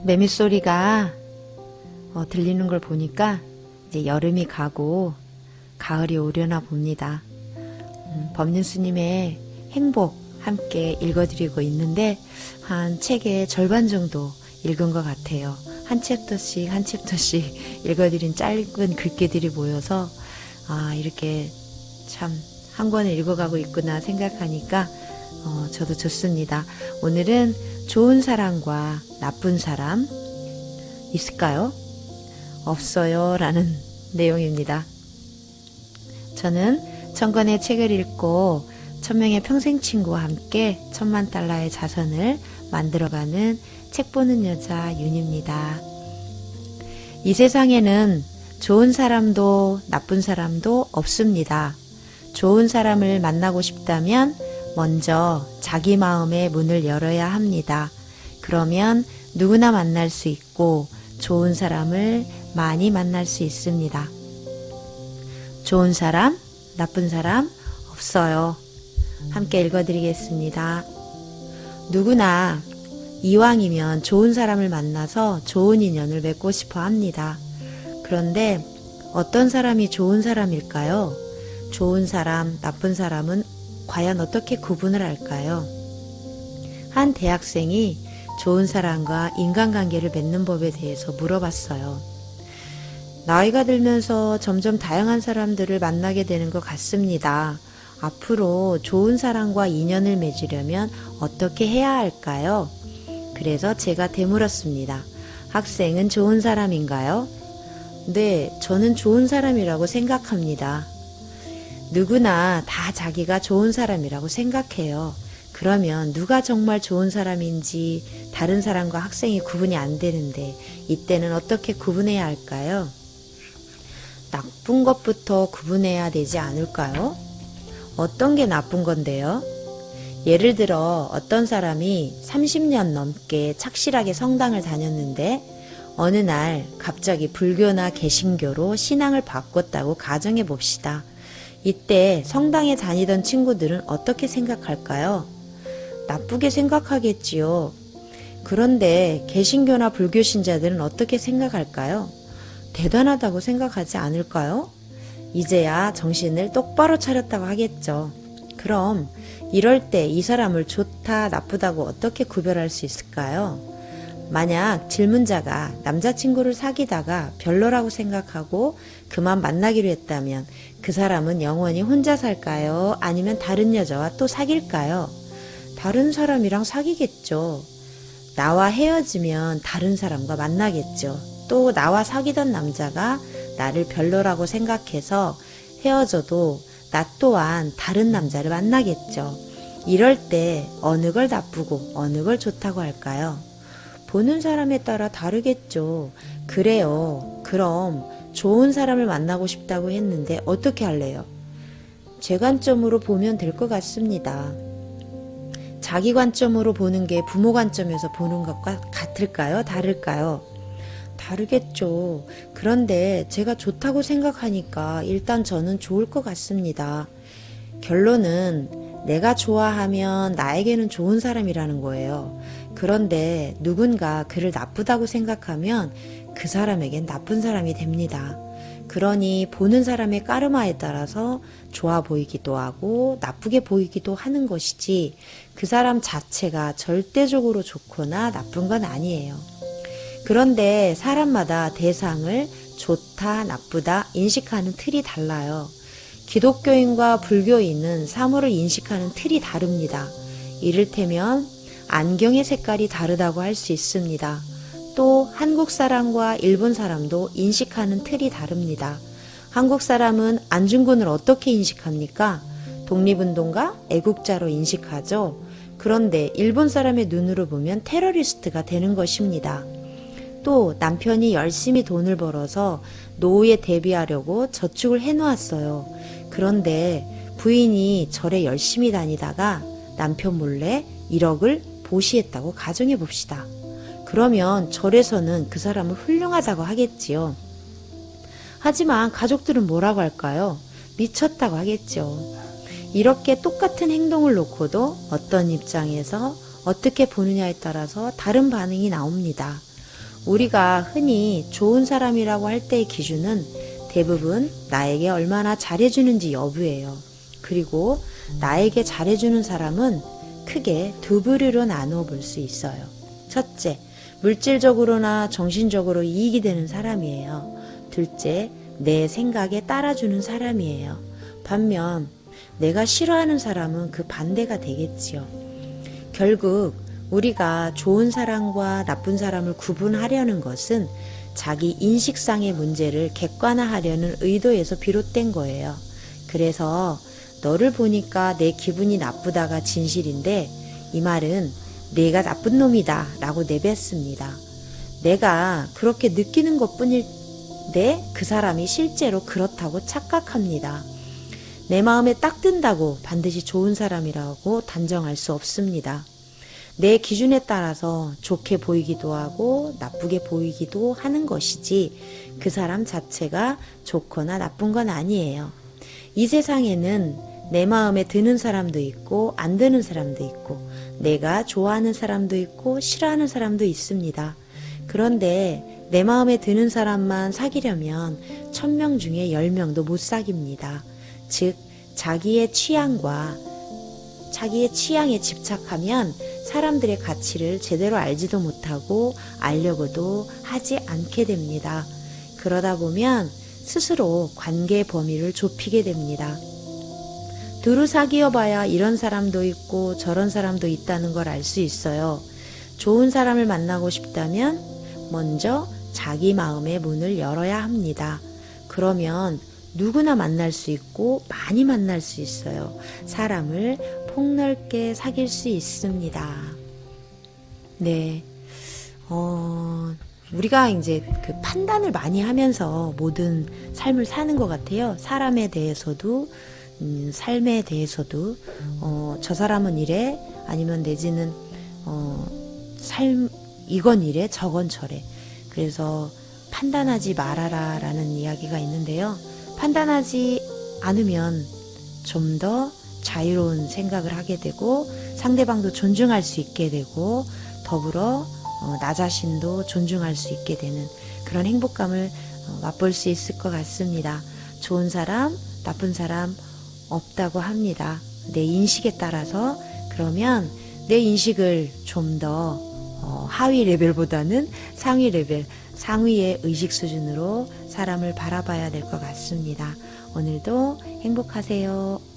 매미 소리가 들리는 걸 보니까 이제 여름이 가고 가을이 오려나 봅니다. 법륜스님의 행복 함께 읽어드리고 있는데 한 책의 절반 정도 읽은 것 같아요. 한 챕터씩 한 챕터씩 읽어드린 짧은 글귀들이 모여서 이렇게 참 한 권을 읽어가고 있구나 생각하니까 저도 좋습니다. 오늘은 좋은 사람과 나쁜 사람 있을까요? 없어요 라는 내용입니다. 저는 1000권의 책을 읽고 1000명의 평생 친구와 함께 1000만 달러의 자산을 만들어가는 책 보는 여자 윤입니다. 이 세상에는 좋은 사람도 나쁜 사람도 없습니다. 좋은 사람을 만나고 싶다면 먼저 자기 마음의 문을 열어야 합니다. 그러면 누구나 만날 수 있고 좋은 사람을 많이 만날 수 있습니다. 좋은 사람, 나쁜 사람 없어요. 함께 읽어드리겠습니다. 누구나 이왕이면 좋은 사람을 만나서 좋은 인연을 맺고 싶어 합니다. 그런데 어떤 사람이 좋은 사람일까요? 좋은 사람, 나쁜 사람은 과연 어떻게 구분을 할까요? 한 대학생이 좋은 사람과 인간관계를 맺는 법에 대해서 물어봤어요. 나이가 들면서 점점 다양한 사람들을 만나게 되는 것 같습니다. 앞으로 좋은 사람과 인연을 맺으려면 어떻게 해야 할까요? 그래서 제가 되물었습니다. 학생은 좋은 사람인가요? 네, 저는 좋은 사람이라고 생각합니다. 누구나 다 자기가 좋은 사람이라고 생각해요. 그러면 누가 정말 좋은 사람인지 다른 사람과 학생이 구분이 안 되는데 이때는 어떻게 구분해야 할까요? 나쁜 것부터 구분해야 되지 않을까요? 어떤 게 나쁜 건데요? 예를 들어 어떤 사람이 30년 넘게 착실하게 성당을 다녔는데 어느 날 갑자기 불교나 개신교로 신앙을 바꿨다고 가정해 봅시다. 이때 성당에 다니던 친구들은 어떻게 생각할까요? 나쁘게 생각하겠지요. 그런데 개신교나 불교 신자들은 어떻게 생각할까요? 대단하다고 생각하지 않을까요? 이제야 정신을 똑바로 차렸다고 하겠죠. 그럼 이럴 때 이 사람을 좋다, 나쁘다고 어떻게 구별할 수 있을까요? 만약 질문자가 남자친구를 사귀다가 별로라고 생각하고 그만 만나기로 했다면 그 사람은 영원히 혼자 살까요? 아니면 다른 여자와 또 사귈까요? 다른 사람이랑 사귀겠죠. 나와 헤어지면 다른 사람과 만나겠죠. 또 나와 사귀던 남자가 나를 별로라고 생각해서 헤어져도 나 또한 다른 남자를 만나겠죠. 이럴 때 어느 걸 나쁘고 어느 걸 좋다고 할까요? 보는 사람에 따라 다르겠죠. 그래요. 그럼 좋은 사람을 만나고 싶다고 했는데 어떻게 할래요? 제 관점으로 보면 될 것 같습니다. 자기 관점으로 보는 게 부모 관점에서 보는 것과 같을까요? 다를까요? 다르겠죠. 그런데 제가 좋다고 생각하니까 일단 저는 좋을 것 같습니다. 결론은 내가 좋아하면 나에게는 좋은 사람이라는 거예요. 그런데 누군가 그를 나쁘다고 생각하면 그 사람에겐 나쁜 사람이 됩니다. 그러니 보는 사람의 까르마에 따라서 좋아 보이기도 하고 나쁘게 보이기도 하는 것이지 그 사람 자체가 절대적으로 좋거나 나쁜 건 아니에요. 그런데 사람마다 대상을 좋다, 나쁘다 인식하는 틀이 달라요. 기독교인과 불교인은 사물을 인식하는 틀이 다릅니다. 이를테면 안경의 색깔이 다르다고 할 수 있습니다. 또 한국 사람과 일본 사람도 인식하는 틀이 다릅니다. 한국 사람은 안중근을 어떻게 인식합니까? 독립운동가, 애국자로 인식하죠. 그런데 일본 사람의 눈으로 보면 테러리스트가 되는 것입니다. 또 남편이 열심히 돈을 벌어서 노후에 대비하려고 저축을 해놓았어요. 그런데 부인이 절에 열심히 다니다가 남편 몰래 1억을 보시했다고 가정해 봅시다. 그러면 절에서는 그 사람을 훌륭하다고 하겠지요. 하지만 가족들은 뭐라고 할까요? 미쳤다고 하겠죠. 이렇게 똑같은 행동을 놓고도 어떤 입장에서 어떻게 보느냐에 따라서 다른 반응이 나옵니다. 우리가 흔히 좋은 사람이라고 할 때의 기준은 대부분 나에게 얼마나 잘해주는지 여부예요. 그리고 나에게 잘해주는 사람은 크게 두 부류로 나누어 볼 수 있어요. 첫째, 물질적으로나 정신적으로 이익이 되는 사람이에요. 둘째, 내 생각에 따라주는 사람이에요. 반면 내가 싫어하는 사람은 그 반대가 되겠지요. 결국 우리가 좋은 사람과 나쁜 사람을 구분하려는 것은 자기 인식상의 문제를 객관화하려는 의도에서 비롯된 거예요. 그래서 너를 보니까 내 기분이 나쁘다가 진실인데 이 말은 내가 나쁜 놈이다 라고 내뱉습니다. 내가 그렇게 느끼는 것뿐인데 그 사람이 실제로 그렇다고 착각합니다. 내 마음에 딱 든다고 반드시 좋은 사람이라고 단정할 수 없습니다. 내 기준에 따라서 좋게 보이기도 하고 나쁘게 보이기도 하는 것이지 그 사람 자체가 좋거나 나쁜 건 아니에요. 이 세상에는 내 마음에 드는 사람도 있고 안 드는 사람도 있고 내가 좋아하는 사람도 있고 싫어하는 사람도 있습니다. 그런데 내 마음에 드는 사람만 사귀려면 1000명 중에 10명도 못 사깁니다. 즉 자기의 취향과 자기의 취향에 집착하면 사람들의 가치를 제대로 알지도 못하고 알려고도 하지 않게 됩니다. 그러다 보면 스스로 관계 범위를 좁히게 됩니다. 두루 사귀어봐야 이런 사람도 있고 저런 사람도 있다는 걸 알 수 있어요. 좋은 사람을 만나고 싶다면 먼저 자기 마음의 문을 열어야 합니다. 그러면 누구나 만날 수 있고 많이 만날 수 있어요. 사람을 폭넓게 사귈 수 있습니다. 네. 우리가 이제 그 판단을 많이 하면서 모든 삶을 사는 것 같아요. 사람에 대해서도, 삶에 대해서도, 저 사람은 이래, 아니면 내지는, 이건 이래, 저건 저래. 그래서 판단하지 말아라 라는 이야기가 있는데요. 판단하지 않으면 좀 더 자유로운 생각을 하게 되고 상대방도 존중할 수 있게 되고 더불어 나 자신도 존중할 수 있게 되는 그런 행복감을 맛볼 수 있을 것 같습니다. 좋은 사람, 나쁜 사람 없다고 합니다. 내 인식에 따라서. 그러면 내 인식을 좀 더 하위 레벨보다는 상위 레벨, 상위의 의식 수준으로 사람을 바라봐야 될 것 같습니다. 오늘도 행복하세요.